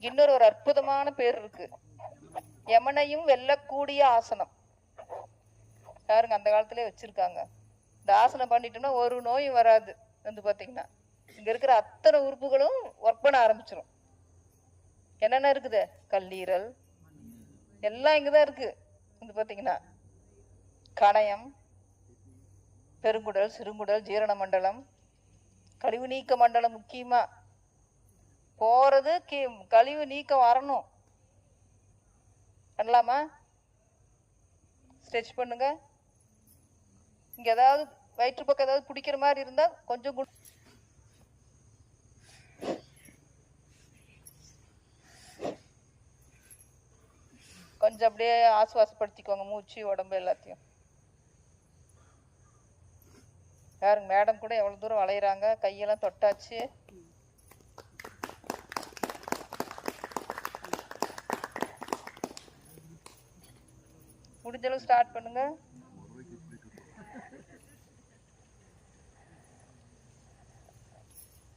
இன்னொரு ஒரு அற்புதமான பேர் இருக்கு, யமனையும் வெல்லக்கூடிய ஆசனம். யாருங்க அந்த காலத்திலே வச்சிருக்காங்க. இந்த ஆசனம் பண்ணிட்டோம்னா ஒரு நோயும் வராது. வந்து பாத்தீங்கன்னா இங்க இருக்கிற அத்தனை உறுப்புகளும் ஒர்க் பண்ண ஆரம்பிச்சிடும். என்னென்ன இருக்குது, கல்லீரல் எல்லாம் இங்கதான் இருக்கு. வந்து பாத்தீங்கன்னா கணையம், பெருங்குடல், சிறுங்குடல், ஜீரண மண்டலம், கழிவு நீக்க மண்டலம். முக்கியமா போறது கழிவு நீக்கம் வரணும். பண்ணலாமா? ஸ்ட்ரெச் பண்ணுங்க. இங்க ஏதாவது வயிற்று பக்கம் ஏதாவது பிடிக்கிற மாதிரி இருந்தா கொஞ்சம் கொஞ்சம் அப்படியே ஆசுவாசப்படுத்திக்கோங்க, மூச்சு உடம்பு எல்லாத்தையும். யாருங்க மேடம் கூட எவ்வளவு தூரம் வளையிறாங்க, கையெல்லாம் தொட்டாச்சு. முடிஞ்ச அளவு ஸ்டார்ட் பண்ணுங்க.